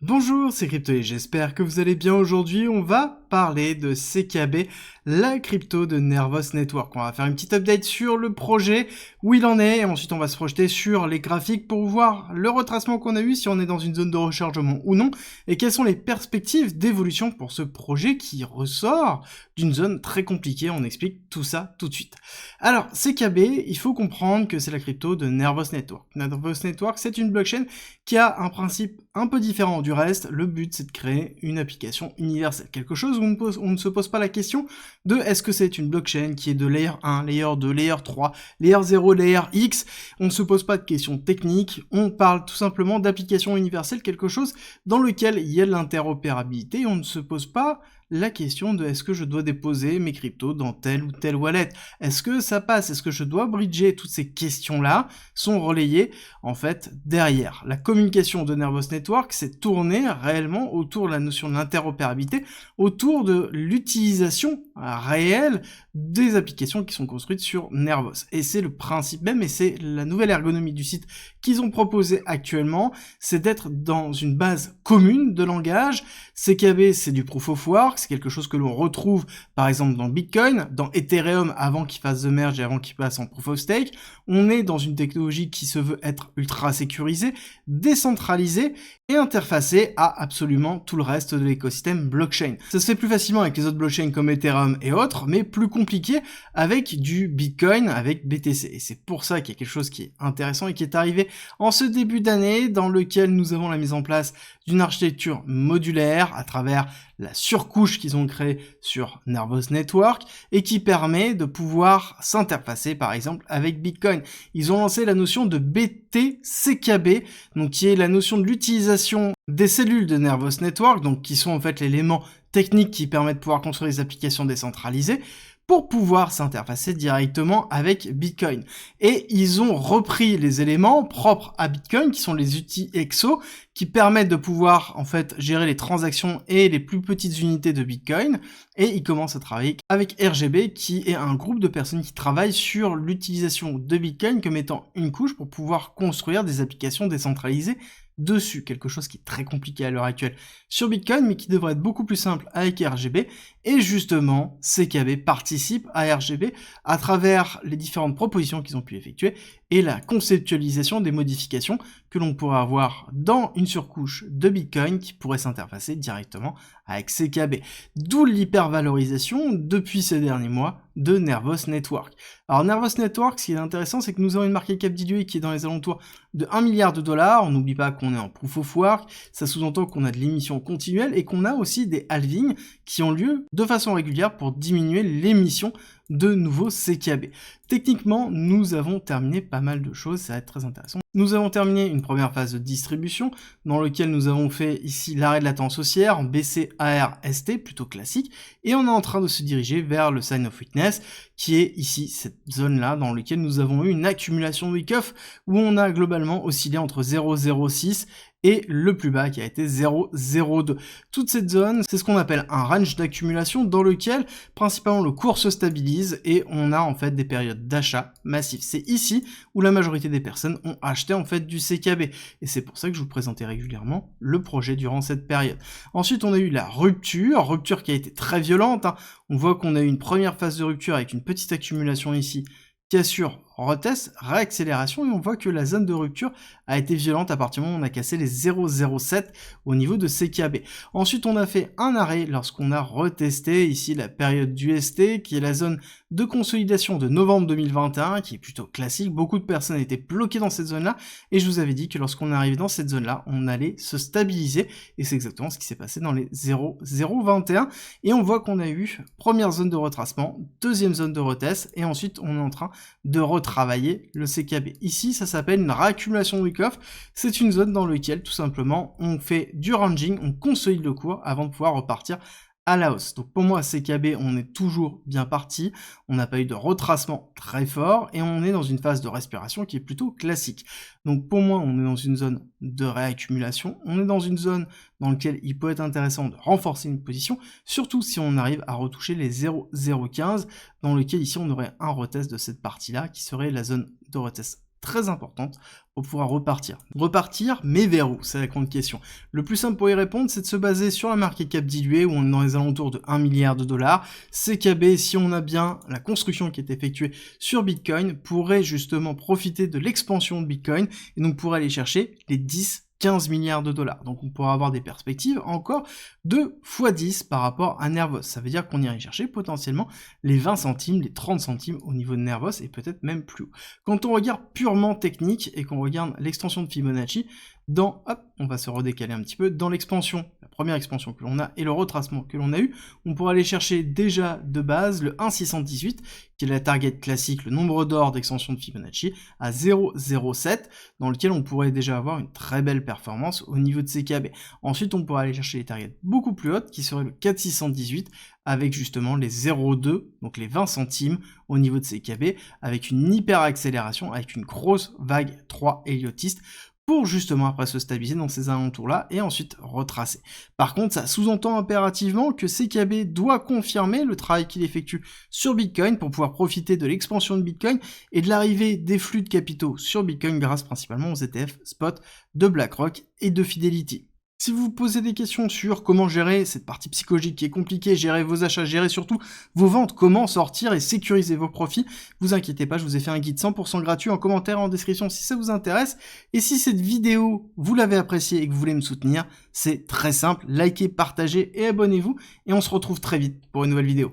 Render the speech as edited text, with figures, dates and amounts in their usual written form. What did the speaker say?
Bonjour, c'est Crypto et j'espère que vous allez bien. Aujourd'hui, on va parler de CKB, la crypto de Nervos Network. On va faire une petite update sur le projet, où il en est, et ensuite on va se projeter sur les graphiques pour voir le retracement qu'on a eu, si on est dans une zone de rechargement ou non, et quelles sont les perspectives d'évolution pour ce projet qui ressort d'une zone très compliquée. On explique tout ça tout de suite. Alors, CKB, il faut comprendre que c'est la crypto de Nervos Network. Nervos Network, c'est une blockchain qui a un principe un peu différent du reste. Le but, c'est de créer une application universelle. Quelque chose où on ne se pose pas la question de est-ce que c'est une blockchain qui est de layer 1, layer 2, layer 3, layer 0, layer X. On ne se pose pas de questions techniques, on parle tout simplement d'application universelle, quelque chose dans lequel il y a de l'interopérabilité. On ne se pose pas la question de est-ce que je dois déposer mes cryptos dans telle ou telle wallet. Est-ce que ça passe? Est-ce que je dois bridger? Toutes ces questions-là sont relayées en fait derrière. La communication de Nervos Network s'est tournée réellement autour de la notion de l'interopérabilité, autour de l'utilisation réelle des applications qui sont construites sur Nervos. Et c'est le principe même, et c'est la nouvelle ergonomie du site qu'ils ont proposé actuellement, c'est d'être dans une base commune de langage. CKB, c'est du proof of work, c'est quelque chose que l'on retrouve par exemple dans Bitcoin, dans Ethereum avant qu'il fasse the merge et avant qu'il passe en proof of stake. On est dans une technologie qui se veut être ultra sécurisée, décentralisée et interfacée à absolument tout le reste de l'écosystème blockchain. Ça se fait plus facilement avec les autres blockchains comme Ethereum et autres, mais plus compliqué avec du Bitcoin, avec BTC. Et c'est pour ça qu'il y a quelque chose qui est intéressant et qui est arrivé en ce début d'année, dans lequel nous avons la mise en place d'une architecture modulaire à travers la surcouche qu'ils ont créée sur Nervos Network et qui permet de pouvoir s'interfacer par exemple avec Bitcoin. Ils ont lancé la notion de BTCKB, donc qui est la notion de l'utilisation des cellules de Nervos Network, donc qui sont en fait l'élément technique qui permet de pouvoir construire des applications décentralisées, pour pouvoir s'interfacer directement avec Bitcoin. Et ils ont repris les éléments propres à Bitcoin, qui sont les outils EXO, qui permettent de pouvoir en fait gérer les transactions et les plus petites unités de Bitcoin. Et ils commencent à travailler avec RGB, qui est un groupe de personnes qui travaillent sur l'utilisation de Bitcoin comme étant une couche pour pouvoir construire des applications décentralisées dessus, quelque chose qui est très compliqué à l'heure actuelle sur Bitcoin, mais qui devrait être beaucoup plus simple avec RGB, et justement, CKB participe à RGB à travers les différentes propositions qu'ils ont pu effectuer, et la conceptualisation des modifications que l'on pourrait avoir dans une surcouche de Bitcoin qui pourrait s'interfacer directement avec CKB. D'où l'hypervalorisation, depuis ces derniers mois, de Nervos Network. Alors Nervos Network, ce qui est intéressant, c'est que nous avons une market cap diluée qui est dans les alentours de 1 milliard de dollars. On n'oublie pas qu'on est en proof of work, ça sous-entend qu'on a de l'émission continuelle et qu'on a aussi des halvings qui ont lieu de façon régulière pour diminuer l'émission de nouveaux CKB. Techniquement, nous avons terminé pas mal de choses, ça va être très intéressant. Nous avons terminé une première phase de distribution, dans laquelle nous avons fait ici l'arrêt de latence haussière en BCARST, plutôt classique, et on est en train de se diriger vers le sign of weakness, qui est ici cette zone-là, dans laquelle nous avons eu une accumulation de week-off, où on a globalement oscillé entre 0,06 et le plus bas qui a été 0,02. Toute cette zone, c'est ce qu'on appelle un range d'accumulation dans lequel principalement le cours se stabilise et on a en fait des périodes d'achat massifs. C'est ici où la majorité des personnes ont acheté en fait du CKB et c'est pour ça que je vous présentais régulièrement le projet durant cette période. Ensuite, on a eu la rupture qui a été très violente, hein. On voit qu'on a eu une première phase de rupture avec une petite accumulation ici, cassure, retest, réaccélération, et on voit que la zone de rupture a été violente à partir du moment où on a cassé les 0,07 au niveau de CKB. Ensuite, on a fait un arrêt lorsqu'on a retesté ici la période d'UST, qui est la zone de consolidation de novembre 2021, qui est plutôt classique. Beaucoup de personnes étaient bloquées dans cette zone-là, et je vous avais dit que lorsqu'on est arrivé dans cette zone-là, on allait se stabiliser, et c'est exactement ce qui s'est passé dans les 0,021, et on voit qu'on a eu première zone de retracement, deuxième zone de retest, et ensuite on est en train de retravailler le CKB. Ici, ça s'appelle une réaccumulation de week-off. C'est une zone dans laquelle, tout simplement, on fait du ranging, on consolide le cours avant de pouvoir repartir à la hausse. Donc pour moi, CKB, on est toujours bien parti, on n'a pas eu de retracement très fort, et on est dans une phase de respiration qui est plutôt classique. Donc pour moi, on est dans une zone de réaccumulation, on est dans une zone dans laquelle il peut être intéressant de renforcer une position, surtout si on arrive à retoucher les 0,015, dans lequel ici on aurait un retest de cette partie-là, qui serait la zone de retest très importante pour pouvoir repartir. Repartir, mais vers où? C'est la grande question. Le plus simple pour y répondre, c'est de se baser sur la market cap diluée, où on est dans les alentours de 1 milliard de dollars. CKB, si on a bien la construction qui est effectuée sur Bitcoin, pourrait justement profiter de l'expansion de Bitcoin, et donc pourrait aller chercher les 10-15 milliards de dollars. Donc on pourra avoir des perspectives encore de x10 par rapport à Nervos. Ça veut dire qu'on irait chercher potentiellement les 20 centimes, les 30 centimes au niveau de Nervos et peut-être même plus haut. Quand on regarde purement technique et qu'on regarde l'extension de Fibonacci, on va se redécaler un petit peu, dans l'expansion, la première expansion que l'on a et le retracement que l'on a eu, on pourra aller chercher déjà de base le 1,618, qui est la target classique, le nombre d'or d'extension de Fibonacci, à 0,07, dans lequel on pourrait déjà avoir une très belle performance au niveau de CKB. Ensuite, on pourra aller chercher les targets beaucoup plus hautes, qui seraient le 4,618, avec justement les 0,2, donc les 20 centimes au niveau de CKB, avec une hyper accélération, avec une grosse vague 3 héliotiste, pour justement après se stabiliser dans ces alentours-là et ensuite retracer. Par contre, ça sous-entend impérativement que CKB doit confirmer le travail qu'il effectue sur Bitcoin pour pouvoir profiter de l'expansion de Bitcoin et de l'arrivée des flux de capitaux sur Bitcoin grâce principalement aux ETF spot de BlackRock et de Fidelity. Si vous vous posez des questions sur comment gérer cette partie psychologique qui est compliquée, gérer vos achats, gérer surtout vos ventes, comment sortir et sécuriser vos profits, vous inquiétez pas, je vous ai fait un guide 100% gratuit en commentaire en description si ça vous intéresse. Et si cette vidéo, vous l'avez appréciée et que vous voulez me soutenir, c'est très simple, likez, partagez et abonnez-vous. Et on se retrouve très vite pour une nouvelle vidéo.